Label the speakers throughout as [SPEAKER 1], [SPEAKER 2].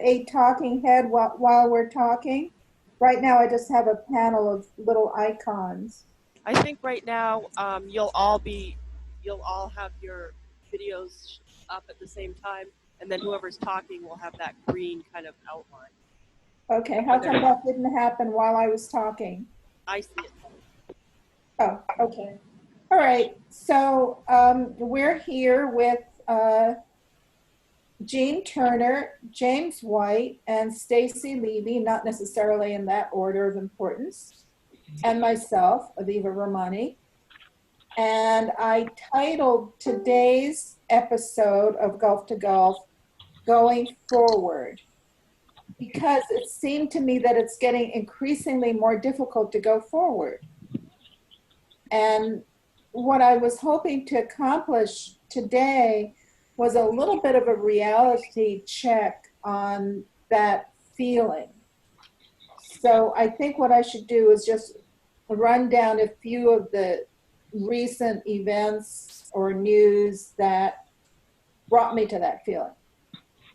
[SPEAKER 1] a talking head while we're talking? Right now, I just have a panel of little icons.
[SPEAKER 2] I think right now you'll all have your videos up at the same time, and then whoever's talking will have that green kind of outline.
[SPEAKER 1] Okay, how come that didn't happen while I was talking?
[SPEAKER 2] I see it.
[SPEAKER 1] Oh, okay. All right, so we're here with Eugene Turner, James White, and Stacy Levy, not necessarily in that order of importance, and myself, Aviva Rahmani. And I titled today's episode of Gulf to Gulf, Going Forward, because it seemed to me that it's getting increasingly more difficult to go forward. And what I was hoping to accomplish today was a little bit of a reality check on that feeling. So I think what I should do is just run down a few of the recent events or news that brought me to that feeling.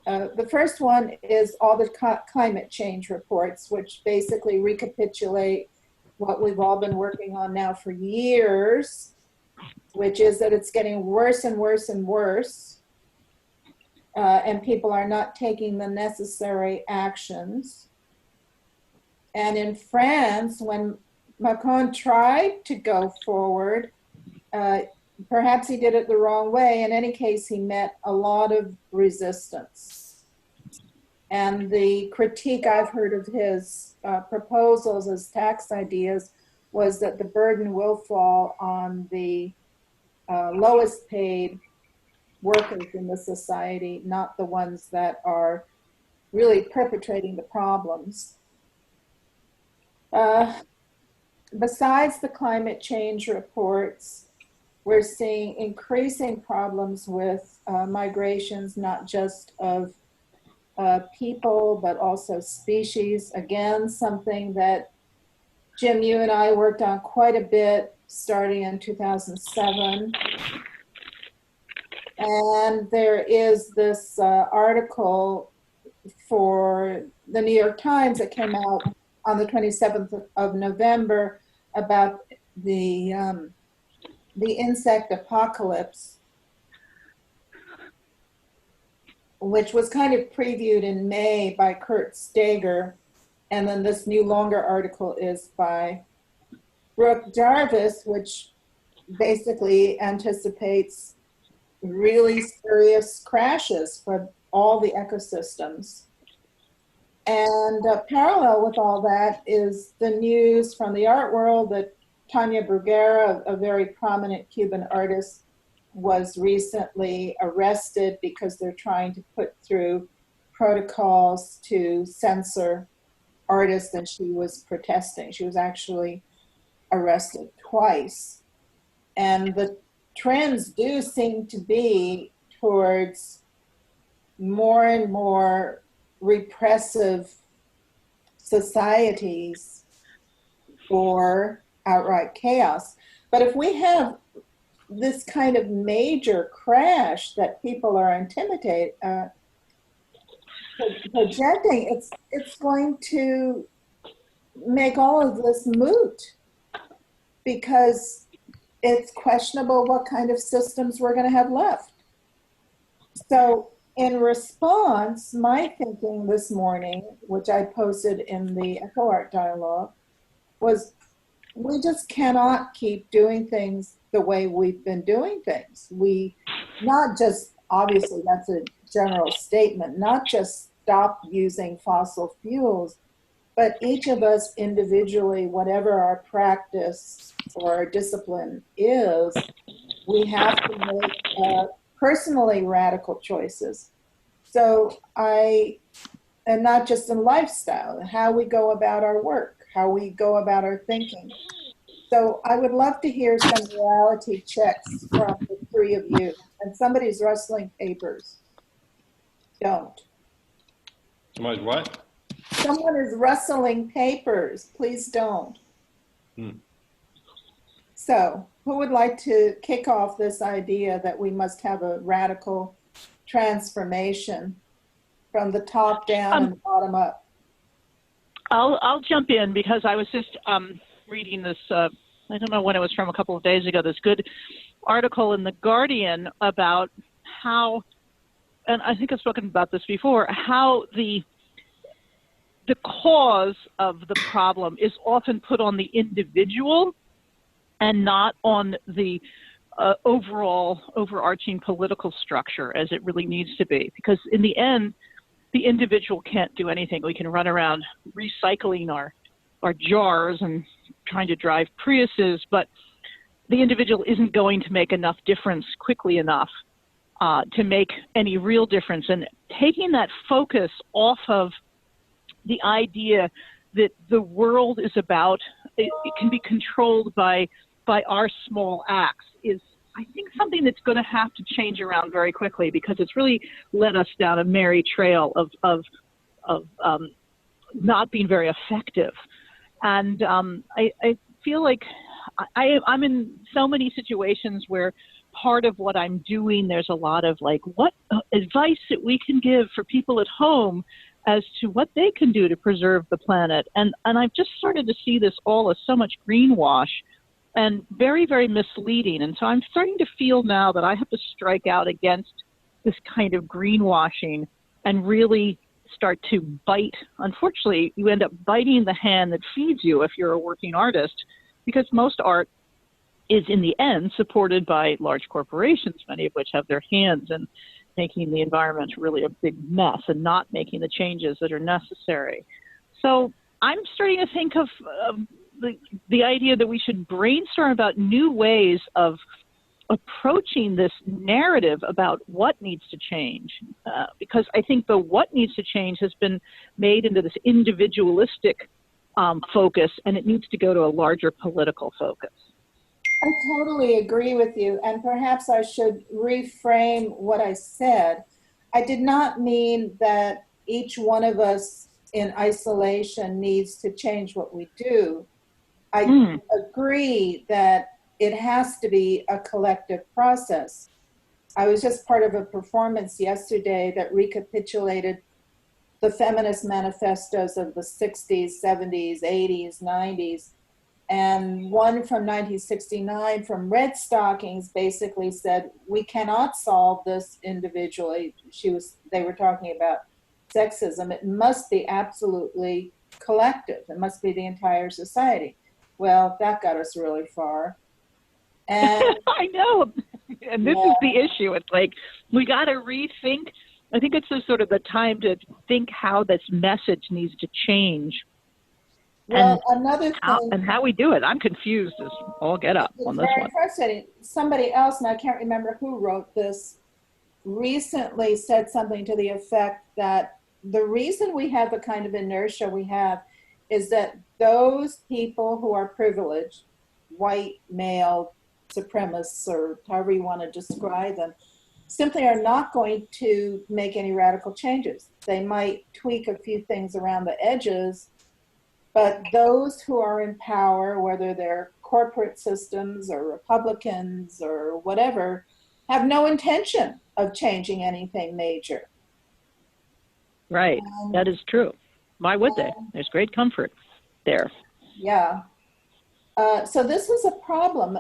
[SPEAKER 1] The first one is all the climate change reports, which basically recapitulate what we've all been working on now for years, which is that it's getting worse and worse and worse, and people are not taking the necessary actions. And in France, when Macron tried to go forward, perhaps he did it the wrong way. In any case, he met a lot of resistance. And the critique I've heard of his proposals as tax ideas was that the burden will fall on the lowest paid workers in the society, not the ones that are really perpetrating the problems. Besides the climate change reports, we're seeing increasing problems with migrations, not just of people, but also species. Again, something that Jim, you and I worked on quite a bit starting in 2007. And there is this article for the New York Times that came out on the 27th of November about the insect apocalypse, which was kind of previewed in May by Kurt Steger. And then this new longer article is by Brooke Jarvis, which basically anticipates really serious crashes for all the ecosystems. And parallel with all that is the news from the art world that Tania Bruguera, a very prominent Cuban artist, was recently arrested because they're trying to put through protocols to censor artists, and she was protesting. She was actually arrested twice. And the trends do seem to be towards more and more repressive societies or outright chaos. But if we have this kind of major crash that people are projecting, it's going to make all of this moot, because it's questionable what kind of systems we're going to have left. So in response, my thinking this morning, which I posted in the EcoArt dialogue, was we just cannot keep doing things the way we've been doing things. We not just, obviously that's a general statement, not just stop using fossil fuels, but each of us individually, whatever our practice or our discipline is, we have to make personally radical choices. So and not just in lifestyle, how we go about our work, how we go about our thinking. So I would love to hear some reality checks from the three of you. And somebody's rustling papers. Don't.
[SPEAKER 3] Somebody's what?
[SPEAKER 1] Someone is rustling papers. Please don't. So who would like to kick off this idea that we must have a radical transformation? from the top down and the bottom up?
[SPEAKER 4] I'll jump in because I was just reading this, I don't know when it was from, a couple of days ago, this good article in The Guardian about how, and I think I've spoken about this before, how the cause of the problem is often put on the individual and not on the overall overarching political structure as it really needs to be. Because in the end, the individual can't do anything. We can run around recycling our jars and trying to drive Priuses, but the individual isn't going to make enough difference quickly enough to make any real difference. And taking that focus off of the idea that the world is about, it can be controlled by our small acts is, I think, something that's going to have to change around very quickly, because it's really led us down a merry trail of not being very effective. And I feel like I'm in so many situations where part of what I'm doing, there's a lot of like, what advice that we can give for people at home as to what they can do to preserve the planet. And I've just started to see this all as so much greenwash and very, very misleading. And so I'm starting to feel now that I have to strike out against this kind of greenwashing and really start to bite. Unfortunately, you end up biting the hand that feeds you if you're a working artist, because most art is in the end supported by large corporations, many of which have their hands in making the environment really a big mess and not making the changes that are necessary. So I'm starting to think of the idea that we should brainstorm about new ways of approaching this narrative about what needs to change, because I think the what needs to change has been made into this individualistic focus, and it needs to go to a larger political focus.
[SPEAKER 1] I totally agree with you, and perhaps I should reframe what I said. I did not mean that each one of us in isolation needs to change what we do. I agree that it has to be a collective process. I was just part of a performance yesterday that recapitulated the feminist manifestos of the 60s, 70s, 80s, 90s. And one from 1969 from Red Stockings basically said, we cannot solve this individually. They were talking about sexism. It must be absolutely collective. It must be the entire society. Well, that got us really far. And
[SPEAKER 4] I know. And this is the issue. It's like, we got to rethink. I think it's sort of the time to think how this message needs to change.
[SPEAKER 1] Well, another thing,
[SPEAKER 4] and how we do it. I'm confused as all get up on this one.
[SPEAKER 1] Very frustrating. Somebody else, and I can't remember who wrote this, recently said something to the effect that the reason we have the kind of inertia we have is that those people who are privileged, white, male, supremacists, or however you want to describe them, simply are not going to make any radical changes. They might tweak a few things around the edges, but those who are in power, whether they're corporate systems or Republicans or whatever, have no intention of changing anything major.
[SPEAKER 4] Right, that is true. Why would they? There's great comfort there.
[SPEAKER 1] Yeah. So this is a problem.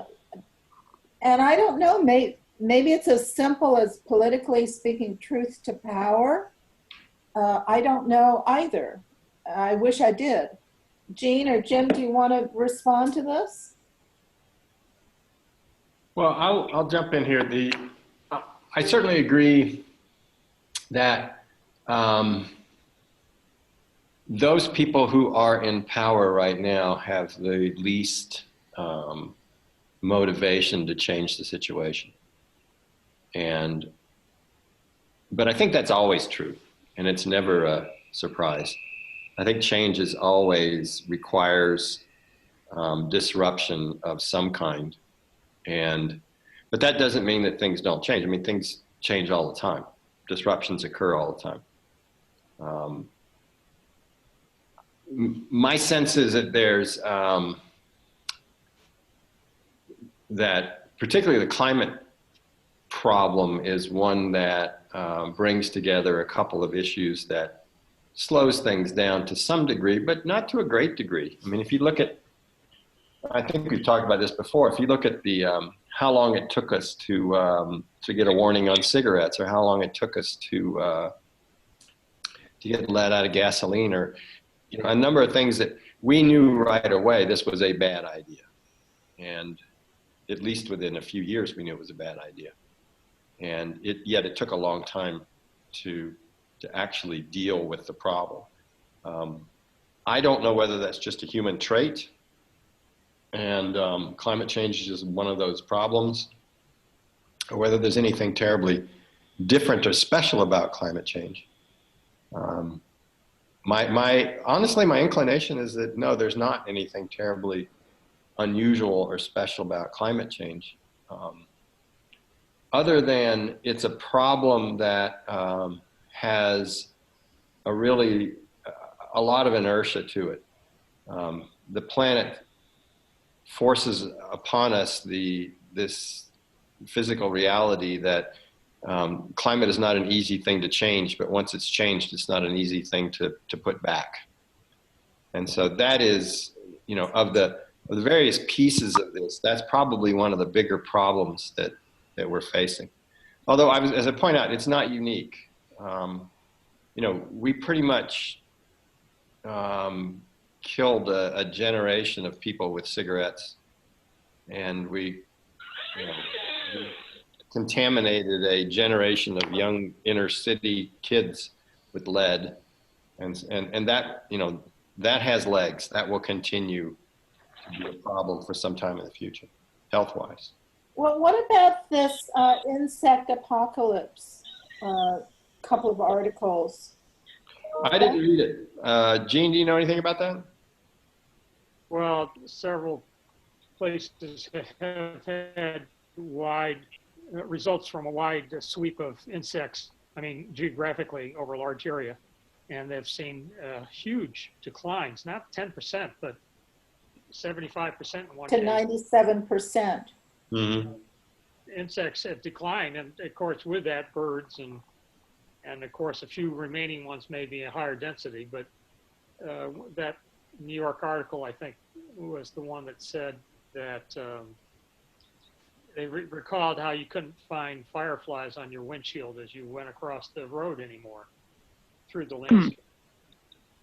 [SPEAKER 1] And I don't know, maybe it's as simple as politically speaking truth to power. I don't know either. I wish I did. Gene or Jim, do you want to respond to this?
[SPEAKER 3] Well, I'll jump in here. I certainly agree that those people who are in power right now have the least motivation to change the situation. But I think that's always true, and it's never a surprise. I think change is always requires disruption of some kind, but that doesn't mean that things don't change. I mean, things change all the time. Disruptions occur all the time. My sense is that there's that particularly the climate problem is one that brings together a couple of issues that slows things down to some degree, but not to a great degree. I mean, if you look at, I think we've talked about this before, if you look at the how long it took us to get a warning on cigarettes, or how long it took us to get lead out of gasoline, or a number of things that we knew right away this was a bad idea. And at least within a few years, we knew it was a bad idea. And yet it took a long time to actually deal with the problem. I don't know whether that's just a human trait, and climate change is one of those problems, or whether there's anything terribly different or special about climate change. Honestly, my inclination is that no, there's not anything terribly unusual or special about climate change, other than it's a problem that has a lot of inertia to it. The planet forces upon us this physical reality that climate is not an easy thing to change, but once it's changed, it's not an easy thing to put back. And so that is, of the various pieces of this, that's probably one of the bigger problems that we're facing. Although, as I point out, it's not unique. We pretty much killed a generation of people with cigarettes, and we contaminated a generation of young inner city kids with lead, and that that has legs. That will continue to be a problem for some time in the future, health-wise.
[SPEAKER 1] Well, what about this insect apocalypse? Couple of articles.
[SPEAKER 3] I didn't read it. Gene, do you know anything about that?
[SPEAKER 5] Well, several places have had wide results from a wide sweep of insects, geographically over a large area, and they've seen huge declines, not 10%, but 75% in one
[SPEAKER 1] to
[SPEAKER 5] case.
[SPEAKER 1] 97%.
[SPEAKER 3] Mm-hmm.
[SPEAKER 5] Insects have declined, and of course with that birds and of course a few remaining ones may be a higher density, but that New York article, I think, was the one that said that they recalled how you couldn't find fireflies on your windshield as you went across the road anymore through the landscape,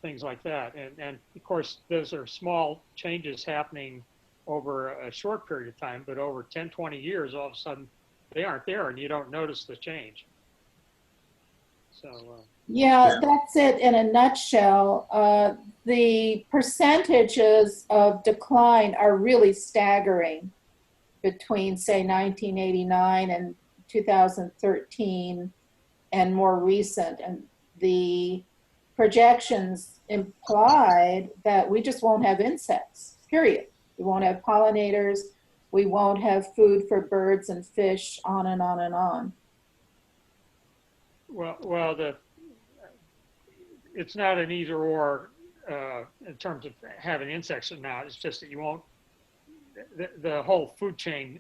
[SPEAKER 5] things like that. And of course, those are small changes happening over a short period of time, but over 10, 20 years, all of a sudden they aren't there and you don't notice the change. So,
[SPEAKER 1] yeah, that's it in a nutshell. The percentages of decline are really staggering between, say, 1989 and 2013 and more recent. And the projections implied that we just won't have insects, period. We won't have pollinators. We won't have food for birds and fish, on and on and on.
[SPEAKER 5] Well, it's not an either or in terms of having insects or not. It's just that you won't. The whole food chain.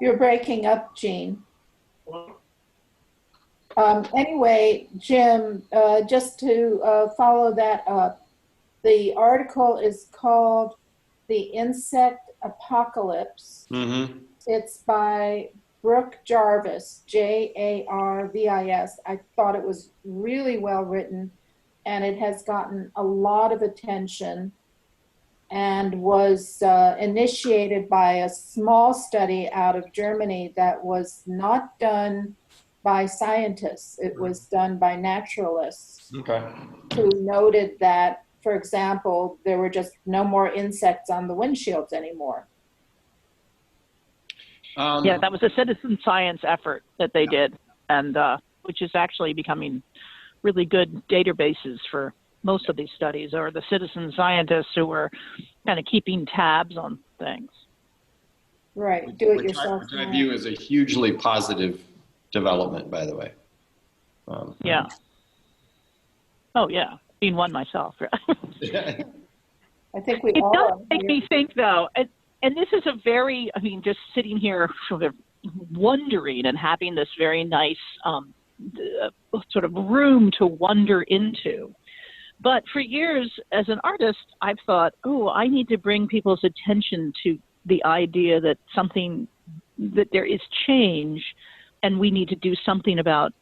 [SPEAKER 1] You're breaking up, Gene. Anyway, Jim, just to follow that up, the article is called The Insect Apocalypse.
[SPEAKER 3] Mm-hmm.
[SPEAKER 1] It's by Brooke Jarvis, Jarvis. I thought it was really well written, and it has gotten a lot of attention and was initiated by a small study out of Germany that was not done by scientists. It was done by naturalists who noted that, for example, there were just no more insects on the windshields anymore.
[SPEAKER 4] Yeah, that was a citizen science effort that they did, and which is actually becoming really good databases for most of these studies, or the citizen scientists who are kind of keeping tabs on things.
[SPEAKER 1] Right, do it yourself.
[SPEAKER 3] Which I view as a hugely positive development, by the way.
[SPEAKER 4] Yeah. Oh, yeah. seen one myself.
[SPEAKER 1] I think we
[SPEAKER 4] It
[SPEAKER 1] all
[SPEAKER 4] does
[SPEAKER 1] are
[SPEAKER 4] make
[SPEAKER 1] here.
[SPEAKER 4] me think, though, and this is a very, I mean, just sitting here sort of wondering and having this very nice sort of room to wonder into. But for years, as an artist, I've thought, oh, I need to bring people's attention to the idea that that there is change, and we need to do something about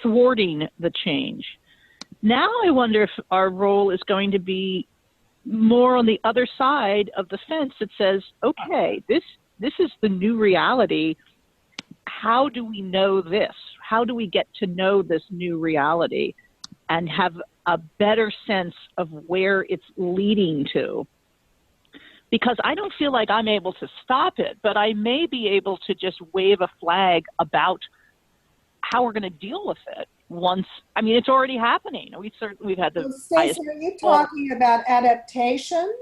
[SPEAKER 4] thwarting the change. Now I wonder if our role is going to be more on the other side of the fence that says, okay, this is the new reality. How do we know this? How do we get to know this new reality and have a better sense of where it's leading to? Because I don't feel like I'm able to stop it, but I may be able to just wave a flag about how we're going to deal with it once. I mean, it's already happening. We've had the
[SPEAKER 1] Stacey, are you talking about adaptation?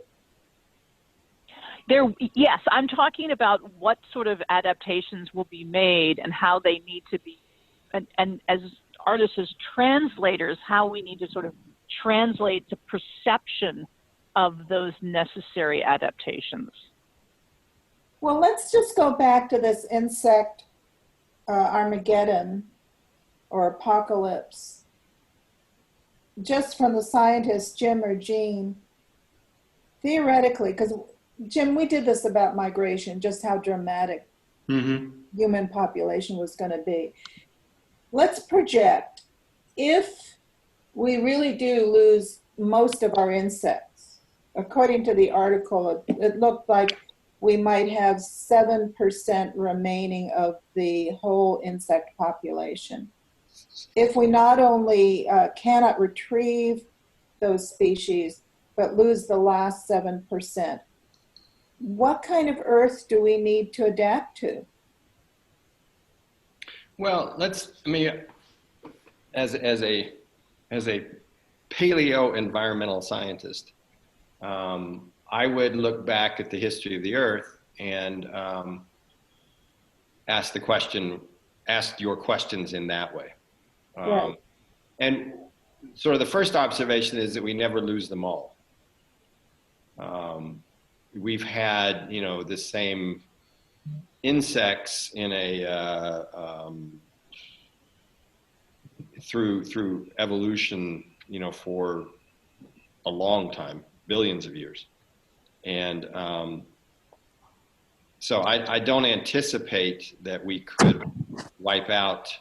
[SPEAKER 4] Yes, I'm talking about what sort of adaptations will be made and how they need to be, and as artists, as translators, how we need to sort of translate the perception of those necessary adaptations.
[SPEAKER 1] Well, let's just go back to this insect Armageddon or apocalypse. Just from the scientists, Jim or Gene, theoretically, because Jim, we did this about migration, just how dramatic human population was going to be. Let's project, if we really do lose most of our insects, according to the article, it looked like we might have 7% remaining of the whole insect population. If we not only cannot retrieve those species, but lose the last 7%, what kind of Earth do we need to adapt to?
[SPEAKER 3] Well, as a paleo environmental scientist, I would look back at the history of the Earth and ask your questions in that way.
[SPEAKER 1] Right.
[SPEAKER 3] And sort of the first observation is that we never lose them all. We've had, the same insects in through evolution, for a long time, billions of years. And so I don't anticipate that we could wipe out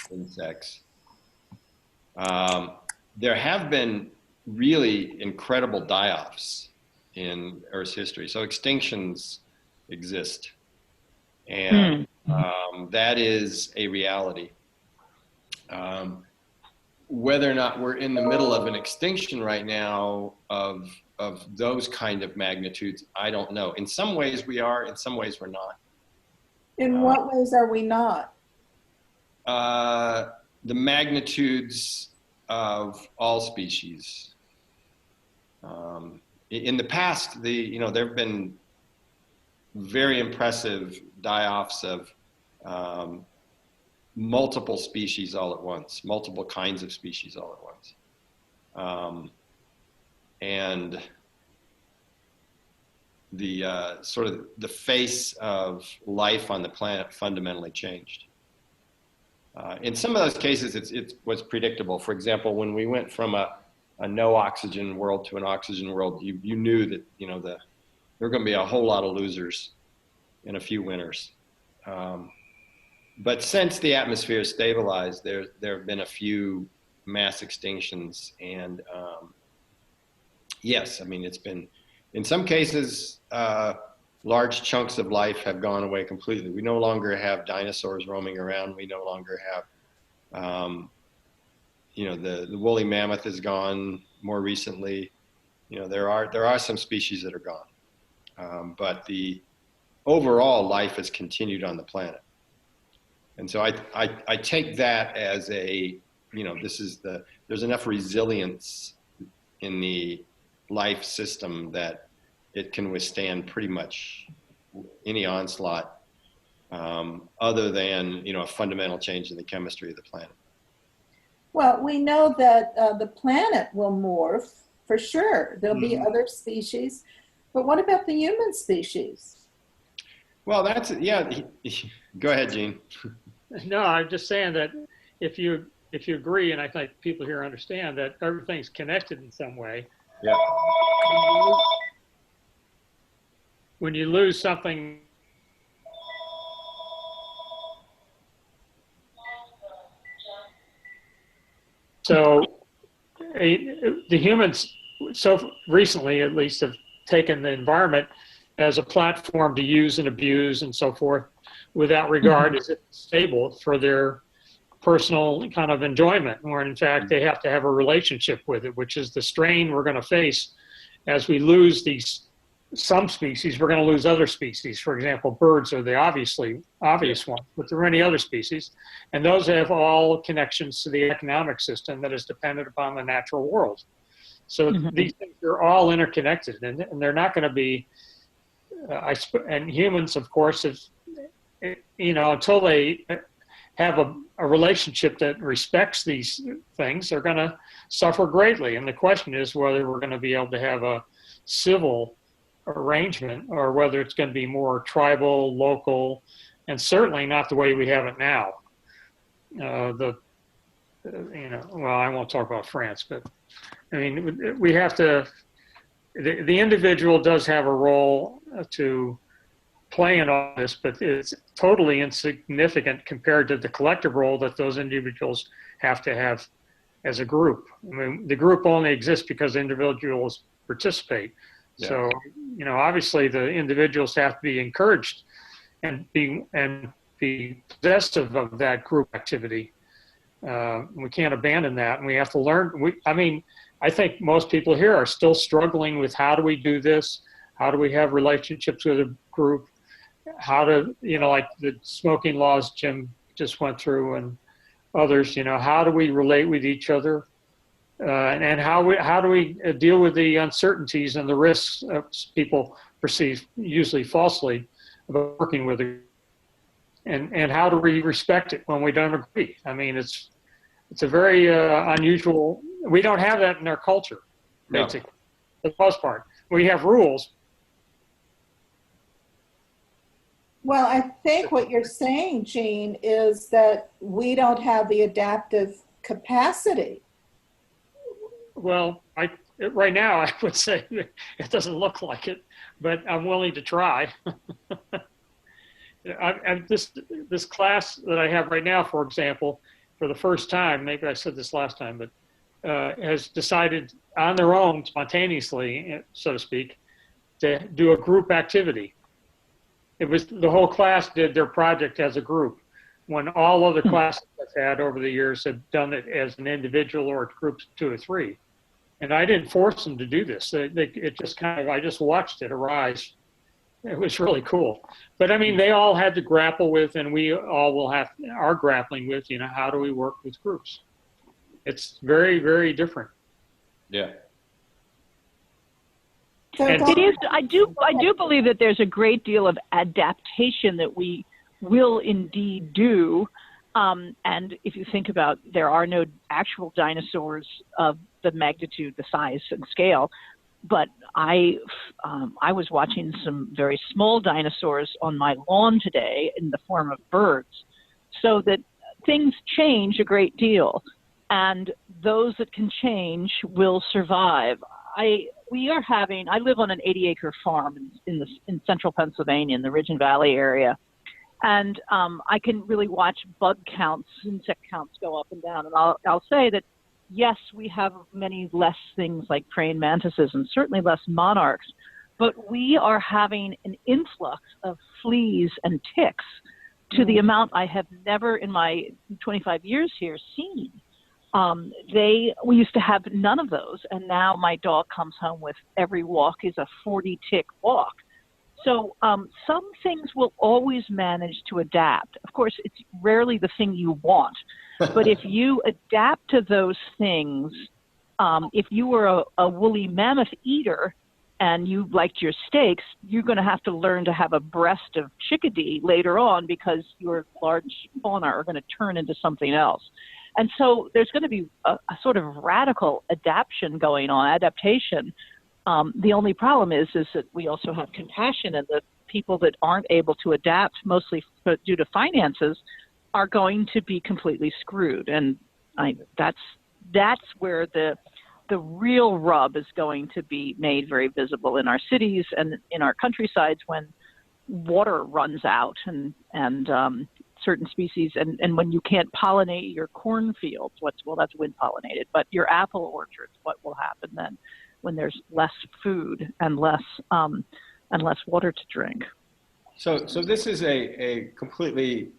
[SPEAKER 3] insects. There have been really incredible die-offs in Earth's history. So extinctions exist. And that is a reality. Whether or not we're in the middle of an extinction right now of those kind of magnitudes, I don't know. In some ways we are, in some ways we're not.
[SPEAKER 1] In what ways are we not?
[SPEAKER 3] The magnitudes of all species. In the past, there have been very impressive die-offs of multiple species all at once, multiple kinds of species all at once. And the sort of the face of life on the planet fundamentally changed. In some of those cases, it was predictable. For example, when we went from a no oxygen world to an oxygen world, you knew that there were going to be a whole lot of losers in a few winters. But since the atmosphere has stabilized, there have been a few mass extinctions, and yes, I mean, it's been, in some cases, large chunks of life have gone away completely. We no longer have dinosaurs roaming around. We no longer have, the woolly mammoth is gone more recently. There are some species that are gone, but the overall life has continued on the planet. And so I take that as there's enough resilience in the life system that it can withstand pretty much any onslaught, other than, a fundamental change in the chemistry of the planet.
[SPEAKER 1] Well, we know that the planet will morph for sure. There'll be other species, but what about the human species?
[SPEAKER 3] Well, that's, yeah, go ahead, Gene.
[SPEAKER 5] No, I'm just saying that if you agree, and I think people here understand that everything's connected in some way.
[SPEAKER 3] Yeah.
[SPEAKER 5] When you lose something, so the humans, so recently at least, have taken the environment as a platform to use and abuse and so forth, without regard is it stable for their personal kind of enjoyment, where in fact they have to have a relationship with it, which is the strain we're going to face as we lose some species. We're going to lose other species. For example, birds are the obvious one, but there are many other species, and those have all connections to the economic system that is dependent upon the natural world. So these things are all interconnected, and they're not going to be, and humans, of course, until they have a relationship that respects these things, they're going to suffer greatly. And the question is whether we're going to be able to have a civil arrangement, or whether it's going to be more tribal, local, and certainly not the way we have it now. Well, I won't talk about France, but I mean, we have to, the individual does have a role to play in all this, but it's totally insignificant compared to the collective role that those individuals have to have as a group. I mean, the group only exists because individuals participate. Yeah. So, obviously the individuals have to be encouraged and be possessive of that group activity. We can't abandon that, and we have to learn. I think most people here are still struggling with how do we do this? How do we have relationships with a group? How to, like the smoking laws Jim just went through and others, how do we relate with each other? And how do we deal with the uncertainties and the risks people perceive, usually falsely, about working with it? And how do we respect it when we don't agree? I mean, it's a very unusual. We don't have that in our culture, basically, for the most part. We have rules.
[SPEAKER 1] Well, I think what you're saying, Gene, is that we don't have the adaptive capacity.
[SPEAKER 5] Well, right now I would say it doesn't look like it, but I'm willing to try. This class that I have right now, for example, for the first time, maybe I said this last time, but has decided on their own, spontaneously, so to speak, to do a group activity. It was the whole class did their project as a group, when all other classes I've had over the years have done it as an individual or groups of 2 or 3. And I didn't force them to do this. It just I just watched it arise. It was really cool. But I mean, they all had to grapple with, and we all are grappling with, how do we work with groups? It's very, very different.
[SPEAKER 3] Yeah.
[SPEAKER 4] It is. I do believe that there's a great deal of adaptation that we will indeed do. And if you think about, there are no actual dinosaurs of the magnitude, the size and scale, but I was watching some very small dinosaurs on my lawn today in the form of birds, so that things change a great deal, and those that can change will survive. I live on an 80-acre farm in central Pennsylvania, in the Ridge and Valley area. And I can really watch bug counts, insect counts go up and down. And I'll say that, yes, we have many less things like praying mantises and certainly less monarchs, but we are having an influx of fleas and ticks to the amount I have never in my 25 years here seen. We used to have none of those, and now my dog comes home with every walk is a 40-tick walk. So some things will always manage to adapt. Of course, it's rarely the thing you want, but if you adapt to those things, if you were a woolly mammoth eater and you liked your steaks, you're going to have to learn to have a breast of chickadee later on, because your large fauna are going to turn into something else. And so there's going to be a sort of radical adaptation. The only problem is that we also have compassion, and the people that aren't able to adapt, mostly due to finances, are going to be completely screwed. And that's where the real rub is going to be made very visible in our cities and in our countrysides when water runs out and certain species, and when you can't pollinate your cornfields, that's wind pollinated, but your apple orchards, what will happen then when there's less food and less water to drink?
[SPEAKER 3] So this is a completely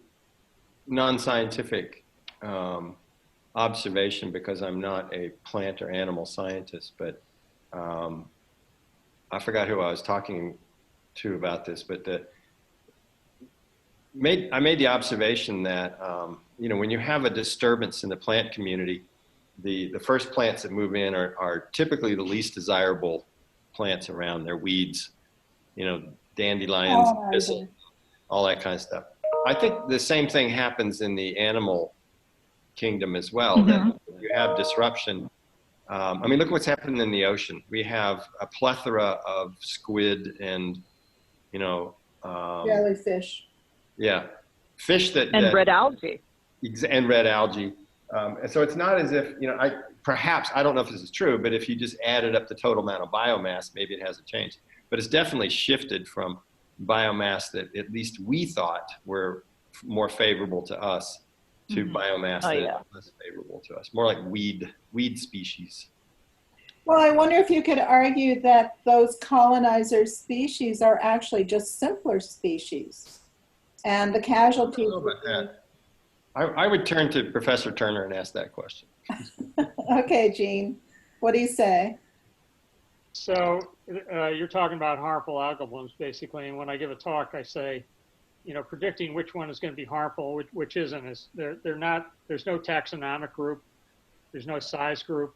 [SPEAKER 3] non-scientific observation, because I'm not a plant or animal scientist, but I forgot who I was talking to about this, but I made the observation that when you have a disturbance in the plant community, the first plants that move in are typically the least desirable plants around. They're weeds, dandelions, thistle, all that kind of stuff. I think the same thing happens in the animal kingdom as well. Mm-hmm. That you have disruption. Look what's happened in the ocean. We have a plethora of squid and
[SPEAKER 1] jellyfish.
[SPEAKER 3] Yeah, fish that
[SPEAKER 4] red algae.
[SPEAKER 3] And red algae. And so it's not as if I don't know if this is true, but if you just added up the total amount of biomass, maybe it hasn't changed. But it's definitely shifted from biomass that at least we thought were more favorable to us to biomass that is less favorable to us, more like weed species.
[SPEAKER 1] Well, I wonder if you could argue that those colonizer species are actually just simpler species. And the casualties.
[SPEAKER 3] I don't know about that. I would turn to Professor Turner and ask that question.
[SPEAKER 1] Okay, Gene, what do you say?
[SPEAKER 5] So you're talking about harmful algal blooms, basically. And when I give a talk, I say, predicting which one is going to be harmful, which isn't. They're not. There's no taxonomic group. There's no size group,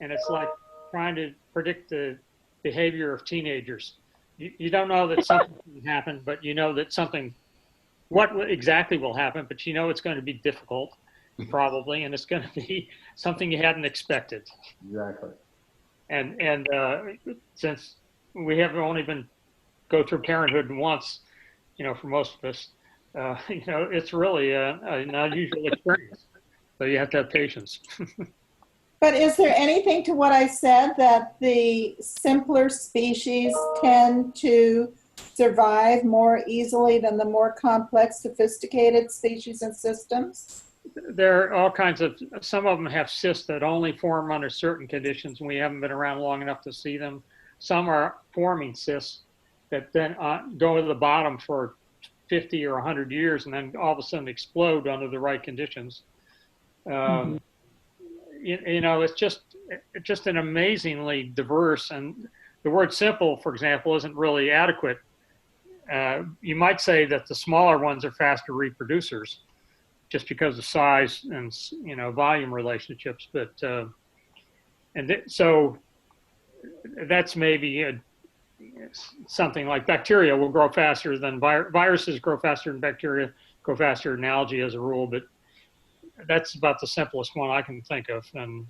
[SPEAKER 5] and it's like trying to predict the behavior of teenagers. You don't know that something can happen, but you know that what exactly will happen, but it's going to be difficult, probably, and it's going to be something you hadn't expected.
[SPEAKER 3] Exactly.
[SPEAKER 5] And since we have only go through parenthood once, for most of us, it's really an unusual experience. So you have to have patience.
[SPEAKER 1] But is there anything to what I said, that the simpler species tend to survive more easily than the more complex, sophisticated species and systems?
[SPEAKER 5] There are all kinds of, some of them have cysts that only form under certain conditions, and we haven't been around long enough to see them. Some are forming cysts that then go to the bottom for 50 or 100 years and then all of a sudden explode under the right conditions. It's just an amazingly diverse, and the word simple, for example, isn't really adequate. You might say that the smaller ones are faster reproducers just because of size and, volume relationships. But, so that's maybe something like bacteria will grow faster than viruses grow faster than bacteria, grow faster than algae as a rule. But that's about the simplest one I can think of. And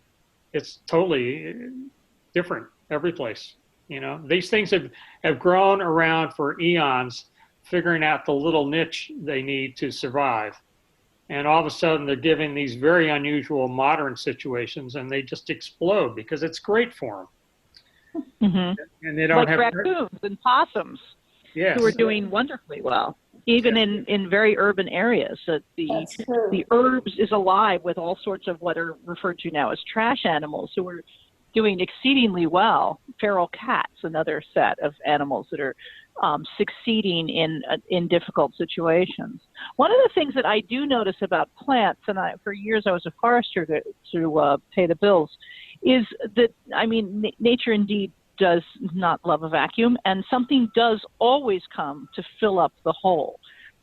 [SPEAKER 5] it's totally different every place. These things have grown around for eons, figuring out the little niche they need to survive. And all of a sudden they're given these very unusual modern situations and they just explode because it's great for them. Mm-hmm. And they don't
[SPEAKER 4] have raccoons and possums, who are doing wonderfully well, even in very urban areas. The herbs is alive with all sorts of what are referred to now as trash animals who are doing exceedingly well. Feral cats, another set of animals that are succeeding in difficult situations. One of the things that I do notice about plants, and for years I was a forester to pay the bills, is that, nature indeed does not love a vacuum, and something does always come to fill up the hole.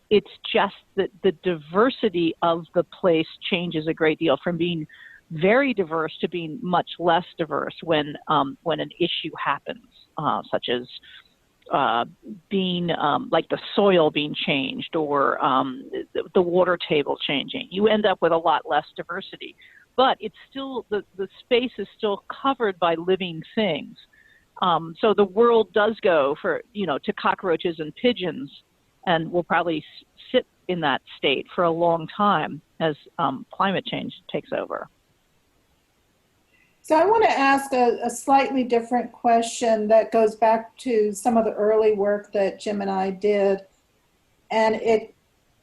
[SPEAKER 4] It's just that the diversity of the place changes a great deal, from being very diverse to being much less diverse when an issue happens, such as being like the soil being changed or the water table changing. You end up with a lot less diversity, but it's still, the space is still covered by living things. So the world does go to cockroaches and pigeons, and will probably sit in that state for a long time as climate change takes over.
[SPEAKER 1] So I want to ask a slightly different question that goes back to some of the early work that Jim and I did. And it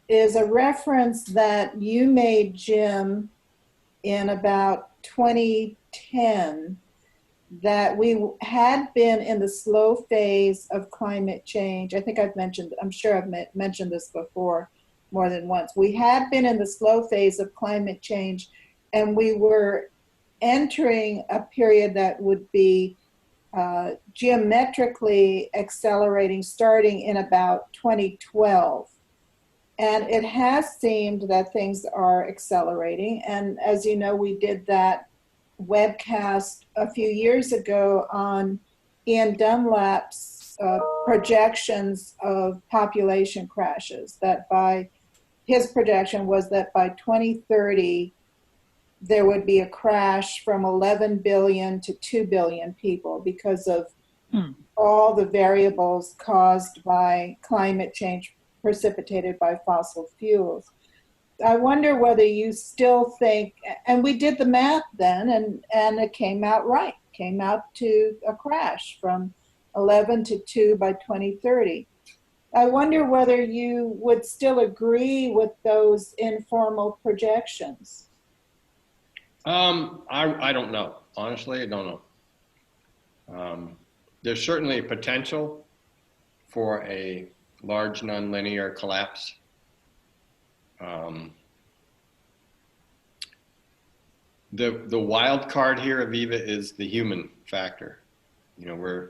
[SPEAKER 1] is a reference that you made, Jim, in about 2010, that we had been in the slow phase of climate change. I think I'm sure I've mentioned this before more than once. We had been in the slow phase of climate change, and we were entering a period that would be geometrically accelerating starting in about 2012. And it has seemed that things are accelerating. And as you know, we did that webcast a few years ago on Ian Dunlap's projections of population crashes, that his projection was that by 2030, there would be a crash from 11 billion to 2 billion people because of all the variables caused by climate change precipitated by fossil fuels. I wonder whether you still think, and we did the math then, and it came out right, came out to a crash from 11 to 2 by 2030. I wonder whether you would still agree with those informal projections.
[SPEAKER 3] I don't know. Honestly, I don't know. There's certainly a potential for a large nonlinear collapse. The wild card here, Aviva, is the human factor. You know,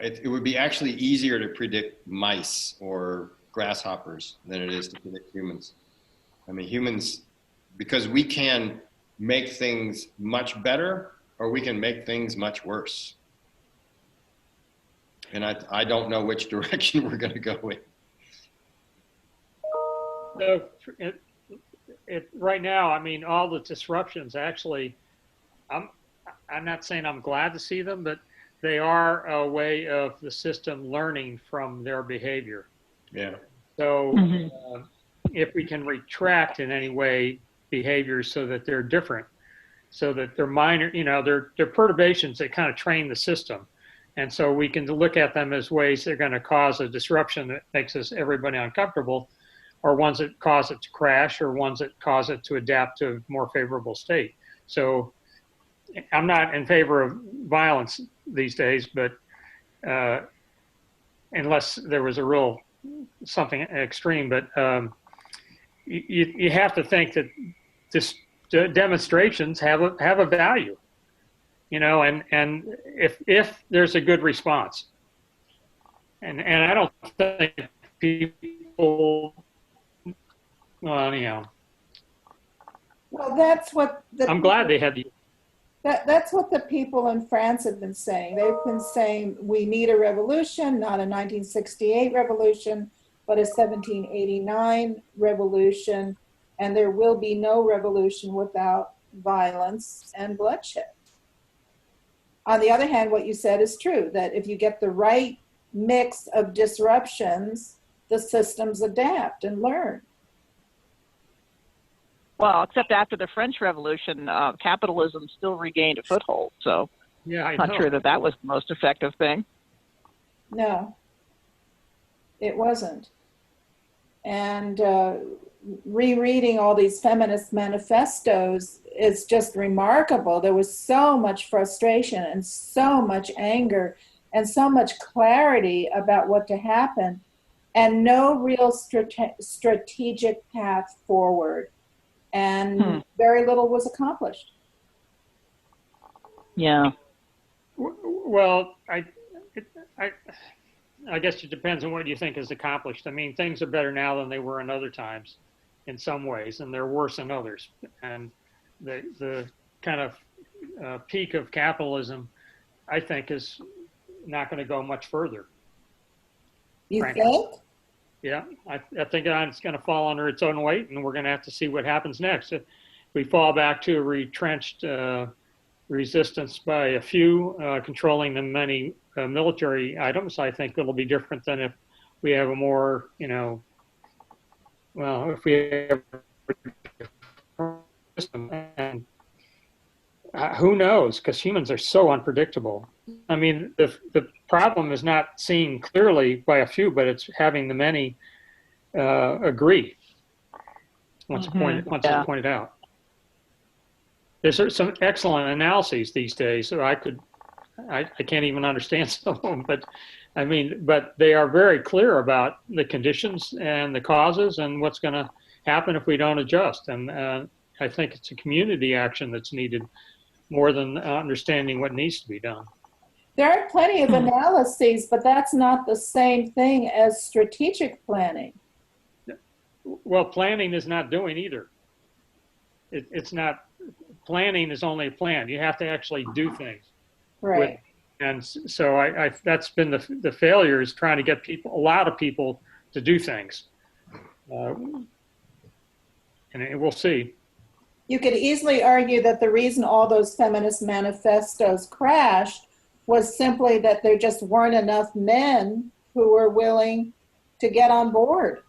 [SPEAKER 3] it would be actually easier to predict mice or grasshoppers than it is to predict humans. I mean, humans, because we can make things much better or we can make things much worse. And I don't know which direction we're going to go in.
[SPEAKER 5] So right now, I mean, all the disruptions actually, I'm not saying I'm glad to see them, but they are a way of the system learning from their behavior.
[SPEAKER 3] Yeah.
[SPEAKER 5] So if we can retract in any way behaviors so that they're different, so that they're minor, they're perturbations that kind of train the system. And so we can look at them as ways they're going to cause a disruption that makes everybody uncomfortable, or ones that cause it to crash, or ones that cause it to adapt to a more favorable state. So I'm not in favor of violence these days, but unless there was a real something extreme, but you have to think that this demonstrations have a value, and if there's a good response, and I don't think people, well, anyhow.
[SPEAKER 1] Well, that's what
[SPEAKER 5] I'm glad they had the.
[SPEAKER 1] That's what the people in France have been saying. They've been saying we need a revolution, not a 1968 revolution, but a 1789 revolution, and there will be no revolution without violence and bloodshed. On the other hand, what you said is true, that if you get the right mix of disruptions, the systems adapt and learn.
[SPEAKER 4] Well, except after the French Revolution, capitalism still regained a foothold. So
[SPEAKER 5] Yeah,
[SPEAKER 4] I'm not sure that was the most effective thing.
[SPEAKER 1] No, it wasn't. And rereading all these feminist manifestos is just remarkable. There was so much frustration and so much anger and so much clarity about what to happen, and no real strategic path forward. And very little was accomplished.
[SPEAKER 5] Yeah. Well, I guess it depends on what you think is accomplished. I mean, things are better now than they were in other times, in some ways, and they're worse in others. And the kind of peak of capitalism, I think, is not going to go much further.
[SPEAKER 1] You
[SPEAKER 5] frankly.
[SPEAKER 1] think?
[SPEAKER 5] Yeah, I think it's going to fall under its own weight, and we're going to have to see what happens next. If we fall back to a retrenched resistance by a few controlling the many military items, I think it'll be different than if we have a more, if we have a system. And who knows? Because humans are so unpredictable. I mean, the problem is not seen clearly by a few, but it's having the many agree once it's pointed out. There's some excellent analyses these days, so I can't even understand some of them, but I mean, but they are very clear about the conditions and the causes and what's going to happen if we don't adjust. And I think it's a community action that's needed more than understanding what needs to be done.
[SPEAKER 1] There are plenty of analyses, but that's not the same thing as strategic planning.
[SPEAKER 5] Well, planning is not doing either. It's not, planning is only a plan. You have to actually do things.
[SPEAKER 1] Right.
[SPEAKER 5] And so that's been the failure, is trying to get a lot of people to do things. And we'll see.
[SPEAKER 1] You could easily argue that the reason all those feminist manifestos crashed was simply that there just weren't enough men who were willing to get on board,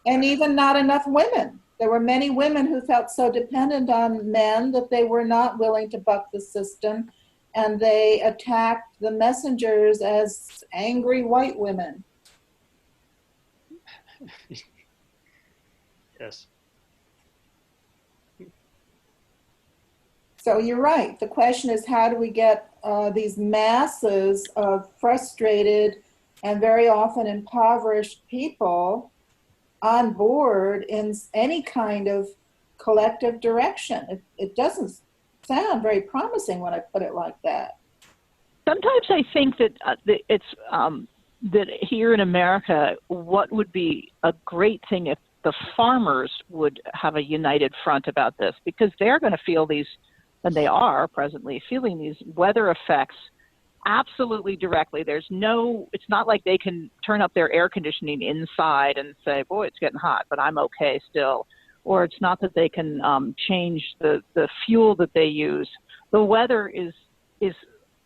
[SPEAKER 1] and even not enough women. There were many women who felt so dependent on men that they were not willing to buck the system, and they attacked the messengers as angry white women.
[SPEAKER 5] Yes.
[SPEAKER 1] So you're right. The question is, how do we get these masses of frustrated and very often impoverished people on board in any kind of collective direction? It doesn't sound very promising when I put it like that.
[SPEAKER 4] Sometimes I think that that here in America, what would be a great thing if the farmers would have a united front about this, because they're going to feel these, and they are presently feeling these weather effects absolutely directly. It's not like they can turn up their air conditioning inside and say, boy, it's getting hot, but I'm okay still. Or it's not that they can change the fuel that they use. The weather is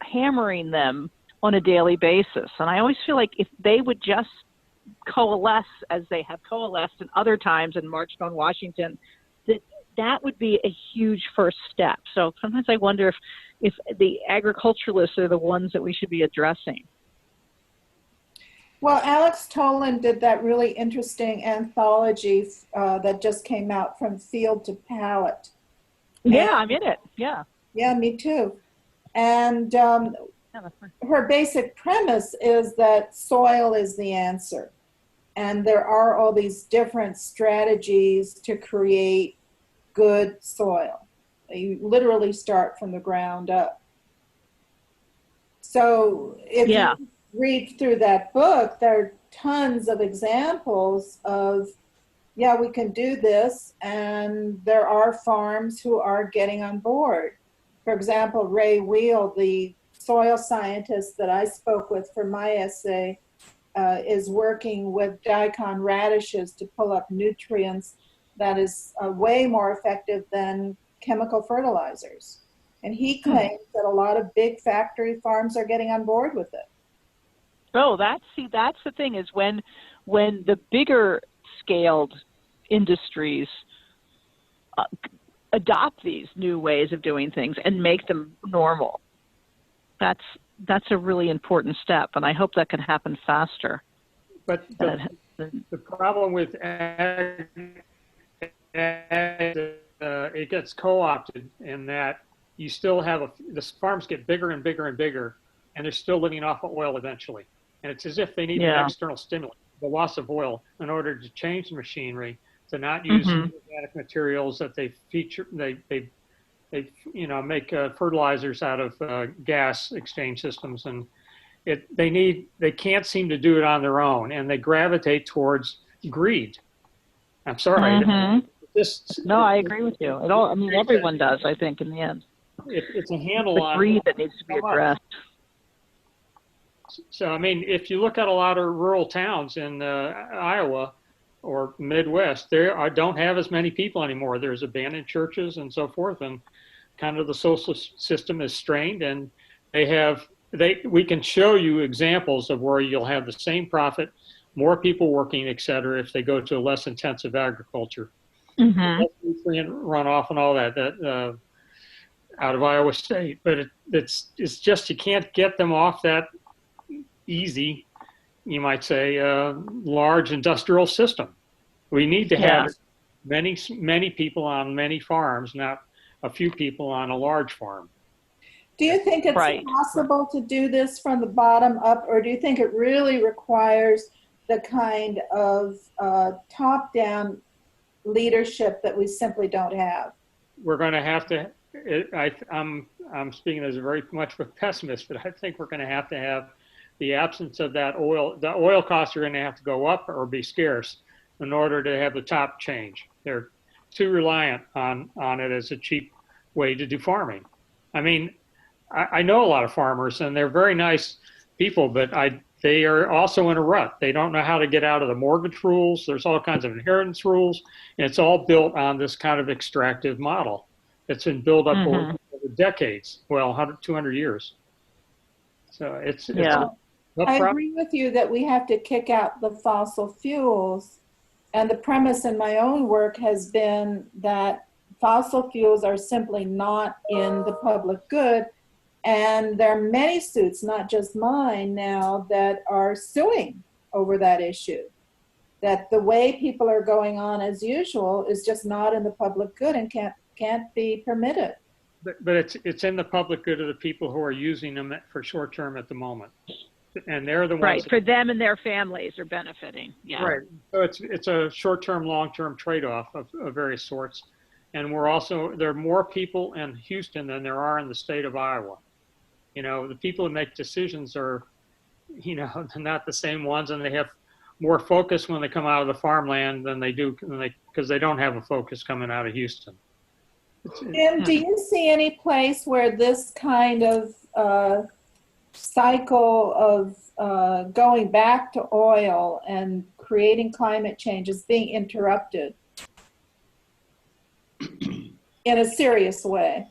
[SPEAKER 4] hammering them on a daily basis. And I always feel like if they would just coalesce as they have coalesced in other times and marched on Washington, that would be a huge first step. So sometimes I wonder if the agriculturalists are the ones that we should be addressing.
[SPEAKER 1] Well, Alex Toland did that really interesting anthology that just came out, From Field to Palette.
[SPEAKER 4] Yeah, I'm in it. Yeah.
[SPEAKER 1] Yeah, me too. And her basic premise is that soil is the answer. And there are all these different strategies to create good soil. You literally start from the ground up. So if you read through that book, there are tons of examples of, yeah, we can do this, and there are farms who are getting on board. For example, Ray Wheel, the soil scientist that I spoke with for my essay, is working with daikon radishes to pull up nutrients that is way more effective than chemical fertilizers. And he claims that a lot of big factory farms are getting on board with it.
[SPEAKER 4] Oh, that's the thing, is when the bigger scaled industries adopt these new ways of doing things and make them normal. That's a really important step, and I hope that can happen faster.
[SPEAKER 5] But the problem with ag, it gets co-opted in that you still have the farms get bigger and bigger and bigger, and they're still living off of oil eventually. And it's as if they need an external stimulant, the loss of oil, in order to change the machinery, to not use organic materials that they feature. They make fertilizers out of gas exchange systems, and they can't seem to do it on their own, and they gravitate towards greed. I'm sorry.
[SPEAKER 4] No, I agree with you. Everyone does, I think, in the end.
[SPEAKER 5] It's a handle
[SPEAKER 4] the
[SPEAKER 5] on
[SPEAKER 4] greed that needs to be addressed.
[SPEAKER 5] So, I mean, if you look at a lot of rural towns in Iowa or Midwest, don't have as many people anymore. There's abandoned churches and so forth, and kind of the social system is strained, and we can show you examples of where you'll have the same profit, more people working, et cetera, if they go to a less intensive agriculture.
[SPEAKER 4] Mm-hmm.
[SPEAKER 5] Nutrient runoff and all that out of Iowa State, but it's just, you can't get them off that easy, you might say, large industrial system. We need to have many people on many farms, not a few people on a large farm.
[SPEAKER 1] Do you think it's possible to do this from the bottom up, or do you think it really requires the kind of top-down leadership that we simply don't have?
[SPEAKER 5] We're going to have to, I'm speaking as very much of a pessimist, but I think we're going to have the absence of that oil. The oil costs are going to have to go up or be scarce in order to have the top change. They're too reliant on it as a cheap way to do farming. I mean, I know a lot of farmers, and they're very nice people, but they are also in a rut. They don't know how to get out of the mortgage rules. There's all kinds of inheritance rules, and it's all built on this kind of extractive model. It's been built up over decades, well, 100, 200 years. So it's
[SPEAKER 1] I agree with you that we have to kick out the fossil fuels. And the premise in my own work has been that fossil fuels are simply not in the public good. And there are many suits, not just mine now, that are suing over that issue. That the way people are going on as usual is just not in the public good and can't be permitted.
[SPEAKER 5] But it's in the public good of the people who are using them for short term at the moment. And they're the ones.
[SPEAKER 4] Right, for them and their families are benefiting. Yeah.
[SPEAKER 5] Right. So it's a short term, long term trade off of various sorts. And there are more people in Houston than there are in the state of Iowa. You know, the people who make decisions are, you know, not the same ones, and they have more focus when they come out of the farmland than they do because they don't have a focus coming out of Houston.
[SPEAKER 1] Jim, do you see any place where this kind of cycle of going back to oil and creating climate change is being interrupted in a serious way?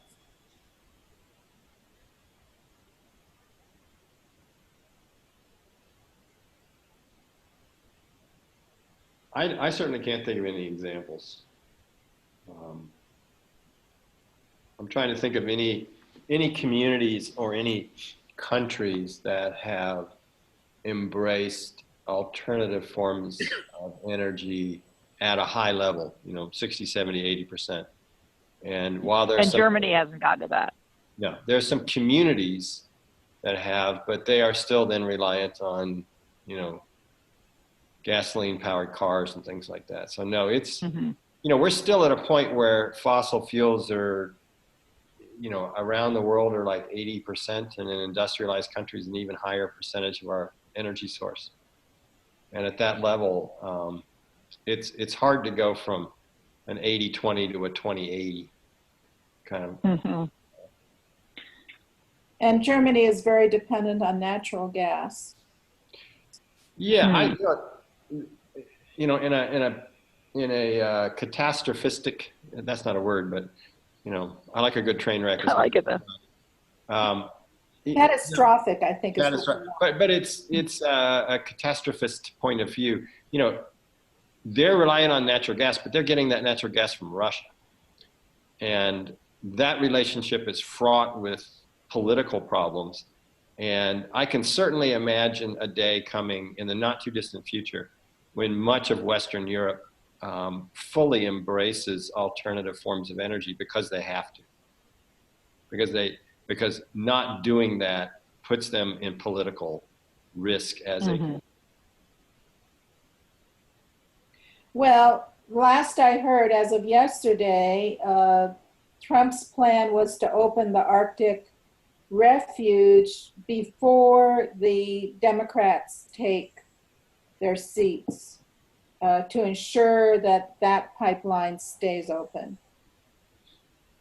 [SPEAKER 3] I certainly can't think of any examples. I'm trying to think of any communities or any countries that have embraced alternative forms of energy at a high level, you know, 60, 70, 80%. And while there's
[SPEAKER 4] Germany hasn't gotten to that.
[SPEAKER 3] No, there's some communities that have, but they are still then reliant on, you know, gasoline powered cars and things like that. So no, it's, you know, we're still at a point where fossil fuels are, you know, around the world are like 80%, and in industrialized countries an even higher percentage of our energy source. And at that level, it's hard to go from an 80-20 to a 20-80 kind of.
[SPEAKER 1] And Germany is very dependent on natural gas.
[SPEAKER 3] Yeah, you know, in a catastrophistic, that's not a word, but you know, I like a good train wreck.
[SPEAKER 4] I like it though.
[SPEAKER 1] Catastrophic, I think.
[SPEAKER 3] But it's a catastrophist point of view. You know, they're relying on natural gas, but they're getting that natural gas from Russia, and that relationship is fraught with political problems. And I can certainly imagine a day coming in the not too distant future when much of Western Europe fully embraces alternative forms of energy because they have to. Because not doing that puts them in political risk as a.
[SPEAKER 1] Well, last I heard, as of yesterday, Trump's plan was to open the Arctic refuge before the Democrats take their seats to ensure that that pipeline stays open.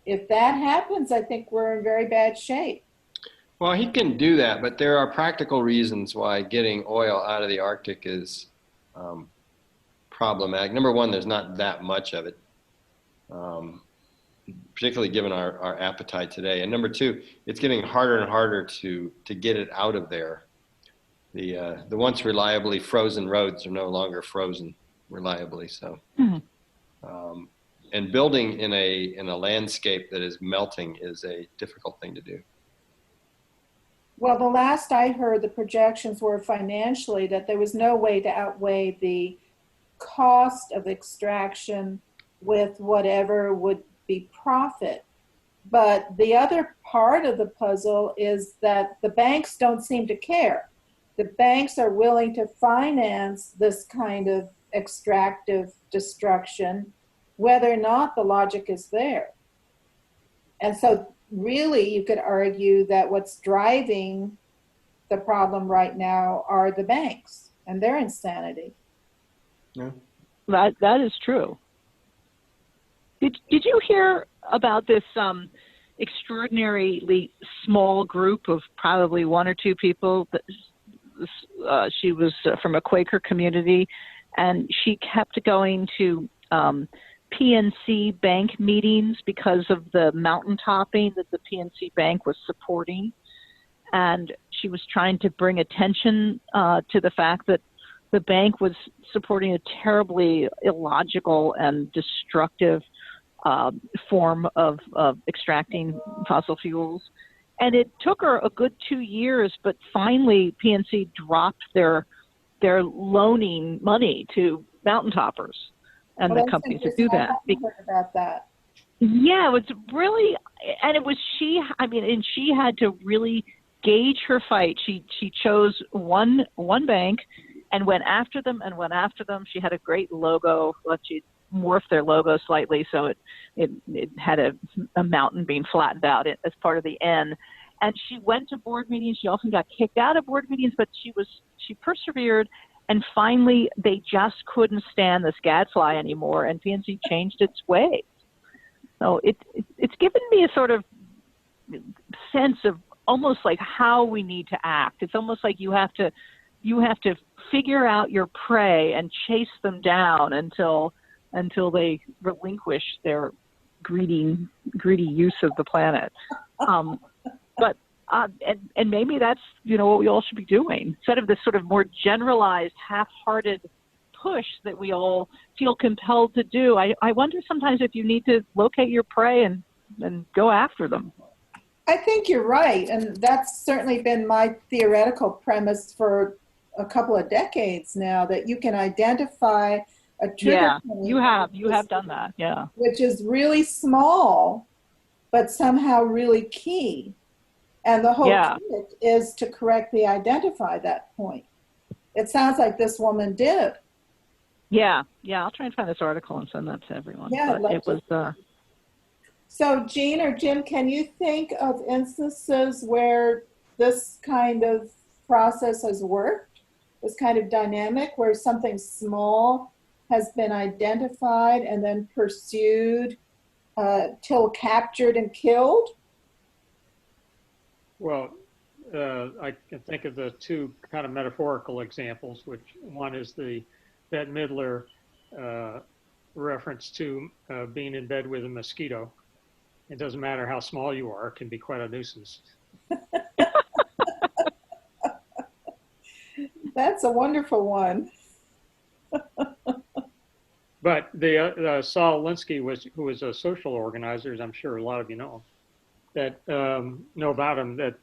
[SPEAKER 1] If that happens, I think we're in very bad shape.
[SPEAKER 3] Well, he can do that, but there are practical reasons why getting oil out of the Arctic is problematic. Number one, there's not that much of it, particularly given our appetite today. And number two, it's getting harder and harder to get it out of there. The once reliably frozen roads are no longer frozen reliably. So, and building in a landscape that is melting is a difficult thing to do.
[SPEAKER 1] Well, the last I heard, the projections were financially that there was no way to outweigh the cost of extraction with whatever would be profit. But the other part of the puzzle is that the banks don't seem to care. The banks are willing to finance this kind of extractive destruction, whether or not the logic is there. And so really you could argue that what's driving the problem right now are the banks and their insanity.
[SPEAKER 3] Yeah.
[SPEAKER 4] That is true. Did you hear about this extraordinarily small group of probably one or two people? She was from a Quaker community, and she kept going to PNC Bank meetings because of the mountain topping that the PNC Bank was supporting. And she was trying to bring attention to the fact that the bank was supporting a terribly illogical and destructive form of extracting fossil fuels. And it took her a good 2 years, but finally PNC dropped their loaning money to mountain toppers and the companies that do that.
[SPEAKER 1] I heard about that.
[SPEAKER 4] Yeah, it was really, and it was and she had to really gauge her fight. She chose one bank and went after them and went after them. She had a great logo. She morphed their logo slightly so it had a mountain being flattened out as part of the N. And she went to board meetings. She often got kicked out of board meetings, but she persevered. And finally, they just couldn't stand this gadfly anymore, and PNC changed its ways. So it's given me a sort of sense of almost like how we need to act. It's almost like you have to figure out your prey and chase them down until they relinquish their greedy use of the planet. And maybe that's, what we all should be doing. Instead of this sort of more generalized, half-hearted push that we all feel compelled to do, I wonder sometimes if you need to locate your prey and go after them.
[SPEAKER 1] I think you're right. And that's certainly been my theoretical premise for a couple of decades now, that you can identify a trigger point.
[SPEAKER 4] You have done that, yeah.
[SPEAKER 1] Which is really small, but somehow really key. And the whole trick is to correctly identify that point. It sounds like this woman did.
[SPEAKER 4] Yeah. I'll try and find this article and send that to everyone.
[SPEAKER 1] Yeah,
[SPEAKER 4] but it was.
[SPEAKER 1] So, Jean or Jim, can you think of instances where this kind of process has worked? This kind of dynamic where something small has been identified and then pursued till captured and killed?
[SPEAKER 5] Well, I can think of the two kind of metaphorical examples, which one is the Bette Midler reference to being in bed with a mosquito. It doesn't matter how small you are, it can be quite a nuisance.
[SPEAKER 1] That's a wonderful one.
[SPEAKER 5] But the Saul Alinsky, who was a social organizer, as I'm sure a lot of you know, that know about him, that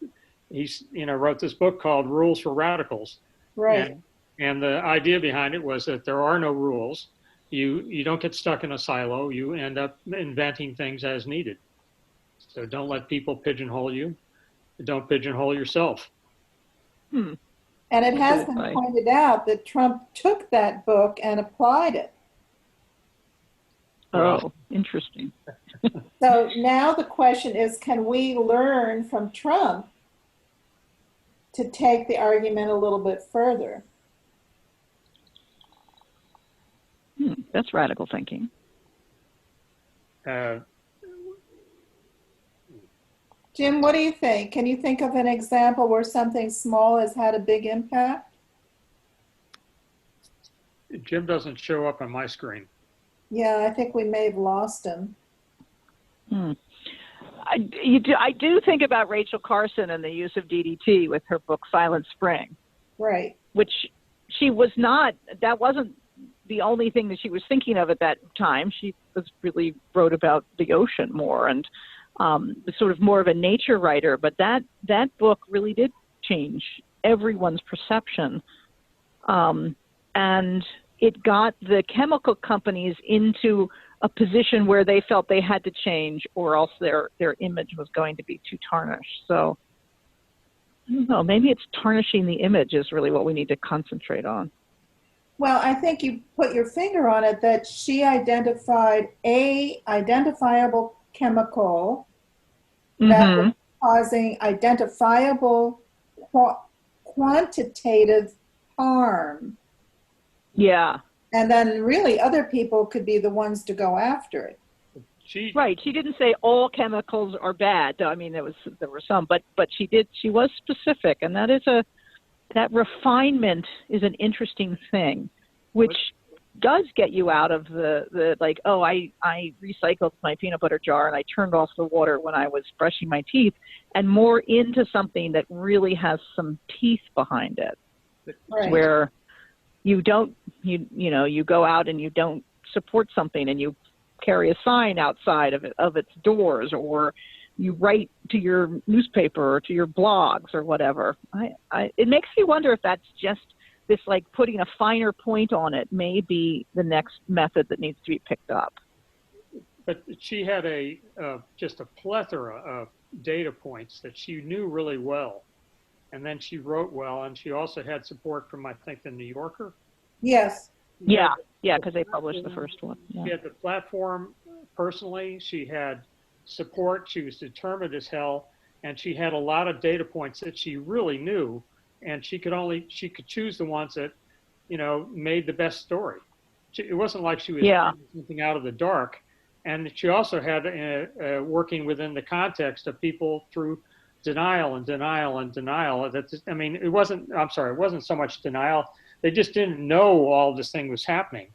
[SPEAKER 5] he's wrote this book called Rules for Radicals.
[SPEAKER 1] Right.
[SPEAKER 5] And the idea behind it was that there are no rules. You don't get stuck in a silo. You end up inventing things as needed. So don't let people pigeonhole you. Don't pigeonhole yourself.
[SPEAKER 1] And it has been pointed out that Trump took that book and applied it.
[SPEAKER 4] Oh, interesting.
[SPEAKER 1] So now the question is, can we learn from Trump to take the argument a little bit further?
[SPEAKER 4] That's radical thinking.
[SPEAKER 1] Jim, what do you think? Can you think of an example where something small has had a big impact?
[SPEAKER 5] Jim doesn't show up on my screen.
[SPEAKER 1] Yeah, I think we may have lost him.
[SPEAKER 4] I do think about Rachel Carson and the use of DDT with her book Silent Spring.
[SPEAKER 1] Right.
[SPEAKER 4] Which she was not, that wasn't the only thing that she was thinking of at that time. She was really wrote about the ocean more and sort of more of a nature writer. But that book really did change everyone's perception. And it got the chemical companies into a position where they felt they had to change or else their image was going to be too tarnished. So I don't know, maybe it's tarnishing the image is really what we need to concentrate on.
[SPEAKER 1] Well, I think you put your finger on it that she identified a identifiable chemical that was causing identifiable quantitative harm.
[SPEAKER 4] Yeah.
[SPEAKER 1] And then really other people could be the ones to go after it.
[SPEAKER 4] Right. She didn't say all chemicals are bad. I mean, there were some, but she was specific, and that refinement is an interesting thing, which does get you out of the like, oh, I recycled my peanut butter jar and I turned off the water when I was brushing my teeth, and more into something that really has some teeth behind it,
[SPEAKER 1] right.
[SPEAKER 4] Where you don't, you go out and you don't support something and you carry a sign outside of its doors, or you write to your newspaper or to your blogs or whatever. It makes me wonder if that's just this, like, putting a finer point on it may be the next method that needs to be picked up.
[SPEAKER 5] But she had just a plethora of data points that she knew really well. And then she wrote well, and she also had support from, I think, the New Yorker.
[SPEAKER 1] Yes.
[SPEAKER 4] Yeah, because they published the first one. Yeah.
[SPEAKER 5] She had the platform personally. She had support. She was determined as hell, and she had a lot of data points that she really knew, and she could choose the ones that, made the best story. It wasn't like she was finding something out of the dark, and she also had working within the context of people through denial and denial and denial. It wasn't so much denial. They just didn't know all this thing was happening.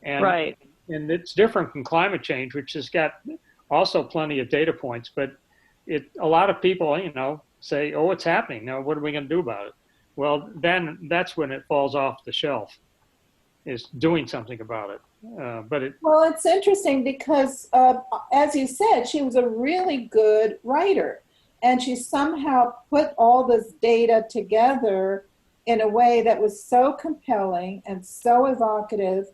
[SPEAKER 5] And,
[SPEAKER 4] right.
[SPEAKER 5] And it's different from climate change, which has got also plenty of data points. But a lot of people, say, oh, it's happening. Now, what are we going to do about it? Well, then that's when it falls off the shelf, is doing something about it. Well,
[SPEAKER 1] it's interesting because, as you said, she was a really good writer. And she somehow put all this data together in a way that was so compelling and so evocative,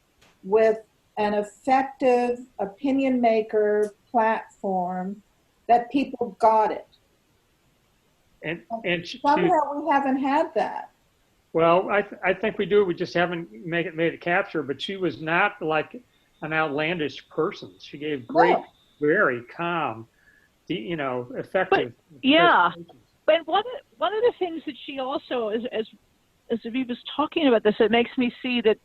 [SPEAKER 1] with an effective opinion maker platform that people got it.
[SPEAKER 5] And
[SPEAKER 1] somehow we haven't had that.
[SPEAKER 5] Well, I think we do. We just haven't made it capture. But she was not like an outlandish person. She gave great, very calm, effective.
[SPEAKER 4] But, yeah, but one of the things that she also, as Aviva was talking about this, it makes me see that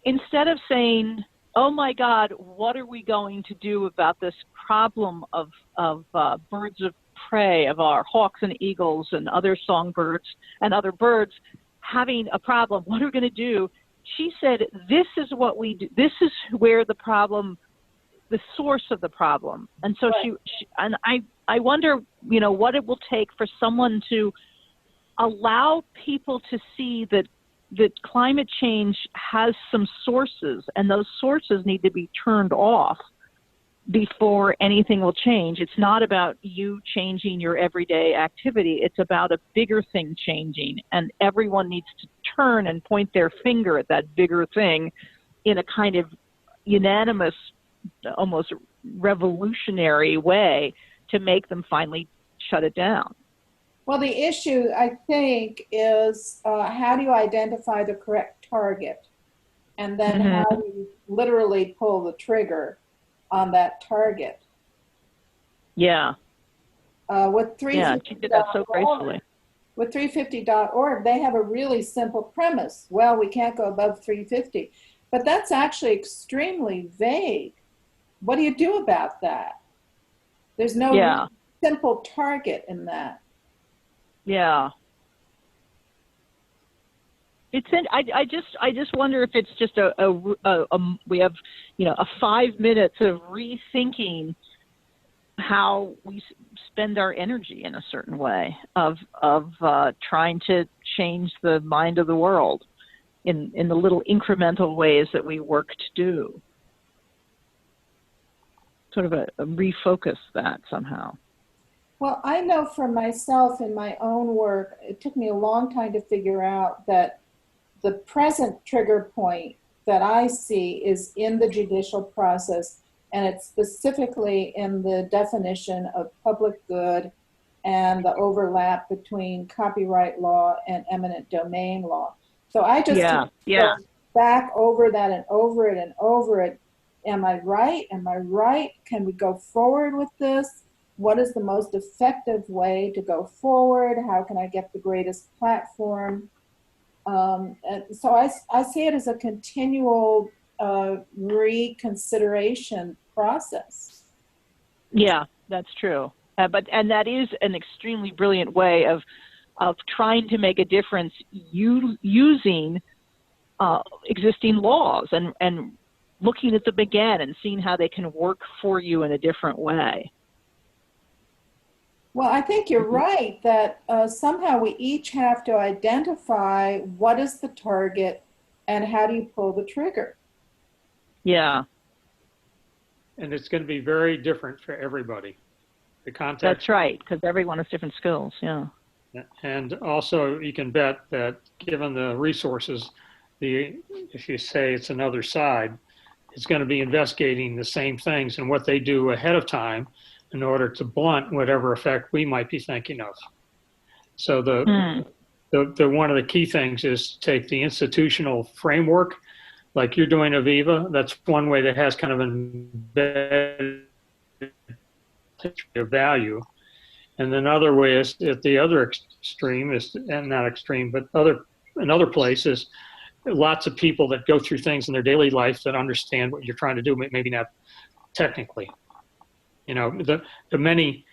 [SPEAKER 4] instead of saying, oh my God, what are we going to do about this problem of birds of prey, of our hawks and eagles and other songbirds and other birds having a problem, what are we going to do? She said, this is what we do. This is where the problem, the source of the problem. And so I wonder, what it will take for someone to allow people to see that climate change has some sources, and those sources need to be turned off before anything will change. It's not about you changing your everyday activity. It's about a bigger thing changing, and everyone needs to turn and point their finger at that bigger thing in a kind of unanimous, almost revolutionary way to make them finally shut it down.
[SPEAKER 1] Well, the issue, I think, is how do you identify the correct target? And then how do you literally pull the trigger on that target?
[SPEAKER 4] Yeah.
[SPEAKER 1] With 350.org,
[SPEAKER 4] yeah, she did that so gracefully.
[SPEAKER 1] With 350.org, they have a really simple premise. Well, we can't go above 350. But that's actually extremely vague. What do you do about that? There's no simple target in that.
[SPEAKER 4] Yeah. It's in, I just wonder if it's just we have, you know, a 5 minutes of rethinking how we spend our energy in a certain way of trying to change the mind of the world in the little incremental ways that we work to do. Sort of a refocus that somehow.
[SPEAKER 1] Well, I know for myself in my own work, it took me a long time to figure out that the present trigger point that I see is in the judicial process, and it's specifically in the definition of public good and the overlap between copyright law and eminent domain law. So I just go back over that and over it and over it. Am I right? Am I right? Can we go forward with this? What is the most effective way to go forward? How can I get the greatest platform? And so I see it as a continual reconsideration process.
[SPEAKER 4] Yeah, that's true. And that is an extremely brilliant way of trying to make a difference using existing laws and looking at them again and seeing how they can work for you in a different way.
[SPEAKER 1] Well, I think you're right that somehow we each have to identify what is the target and how do you pull the trigger.
[SPEAKER 4] Yeah.
[SPEAKER 5] And it's going to be very different for everybody. The context.
[SPEAKER 4] That's right, because everyone has different skills, yeah.
[SPEAKER 5] And also you can bet that given the resources, if you say it's another side, it's going to be investigating the same things and what they do ahead of time in order to blunt whatever effect we might be thinking of. So the one of the key things is to take the institutional framework, like you're doing, Aviva. That's one way that has kind of an embedded value. And then another way is at the other extreme is, and not extreme, but another place is lots of people that go through things in their daily life that understand what you're trying to do, maybe not technically. You know, the many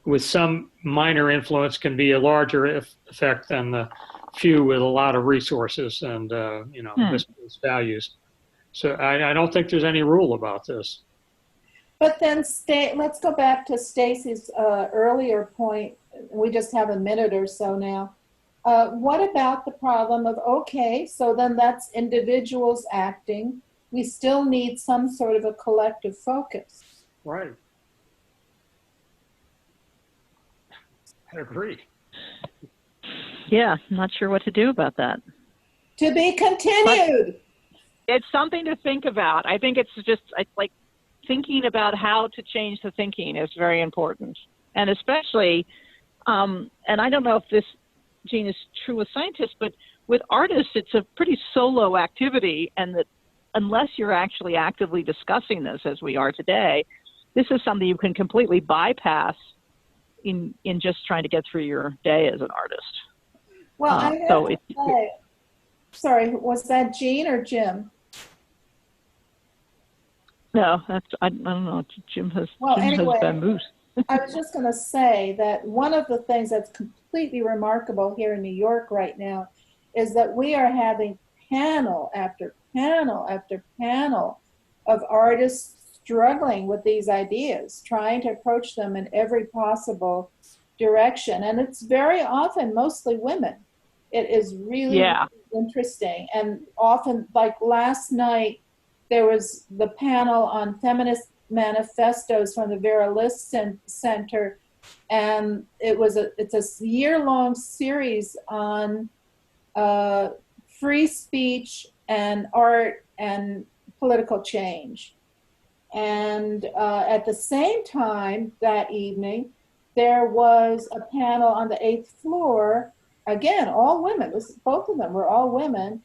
[SPEAKER 5] with some minor influence can be a larger effect than the few with a lot of resources and, misplaced values. So I don't think there's any rule about this.
[SPEAKER 1] But then let's go back to Stacy's earlier point. We just have a minute or so now. What about the problem of, okay, so then that's individuals acting. We still need some sort of a collective focus.
[SPEAKER 5] Right. I agree.
[SPEAKER 4] Yeah, I'm not sure what to do about that.
[SPEAKER 1] To be continued.
[SPEAKER 4] But it's something to think about. I think it's like thinking about how to change the thinking is very important. And especially, and I don't know if this, Gene, is true with scientists, but with artists, it's a pretty solo activity, and that unless you're actually actively discussing this as we are today, this is something you can completely bypass in just trying to get through your day as an artist.
[SPEAKER 1] Well, I have to say, sorry, was that Gene or Jim?
[SPEAKER 4] No, I don't know. Jim has bamboos.
[SPEAKER 1] I was just going to say that one of the things that's completely remarkable here in New York right now is that we are having panel after panel after panel of artists struggling with these ideas, trying to approach them in every possible direction. And it's very often mostly women. It is really interesting. And often, like last night, there was the panel on feminist manifestos from the Vera List Center, and it's a year-long series on free speech and art and political change. And at the same time that evening, there was a panel on the 8th floor, again, all women, both of them were all women,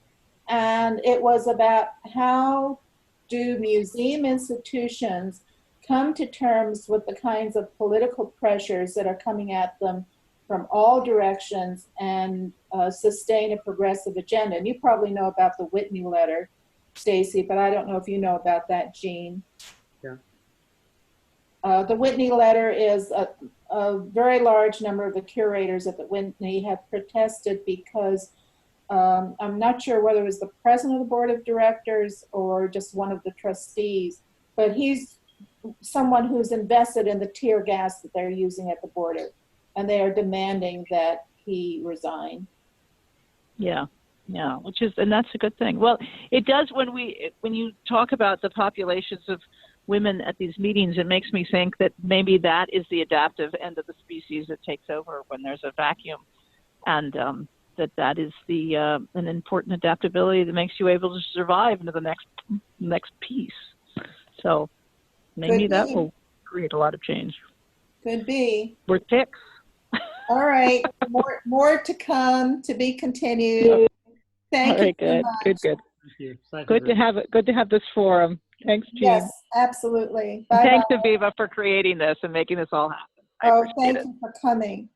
[SPEAKER 1] and it was about how do museum institutions come to terms with the kinds of political pressures that are coming at them from all directions and sustain a progressive agenda. And you probably know about the Whitney letter, Stacy, but I don't know if you know about that, Gene.
[SPEAKER 5] Yeah.
[SPEAKER 1] The Whitney letter is a very large number of the curators at the Whitney have protested because I'm not sure whether it was the president of the board of directors or just one of the trustees, but he's someone who's invested in the tear gas that they're using at the border, and they are demanding that he resign.
[SPEAKER 4] Yeah, and that's a good thing. Well, it does when you talk about the populations of women at these meetings, it makes me think that maybe that is the adaptive end of the species that takes over when there's a vacuum, and that is the an important adaptability that makes you able to survive into the next piece. So maybe that will create a lot of change.
[SPEAKER 1] Could be.
[SPEAKER 4] We're ticks.
[SPEAKER 1] All right, more to come, to be continued. Thank you.
[SPEAKER 4] Good.
[SPEAKER 5] Thank you.
[SPEAKER 4] Good to have this forum. Thanks, Jean.
[SPEAKER 1] Yes, absolutely. Bye.
[SPEAKER 4] Thanks, Aviva, for creating this and making this all happen. I appreciate
[SPEAKER 1] thank
[SPEAKER 4] it.
[SPEAKER 1] you for coming.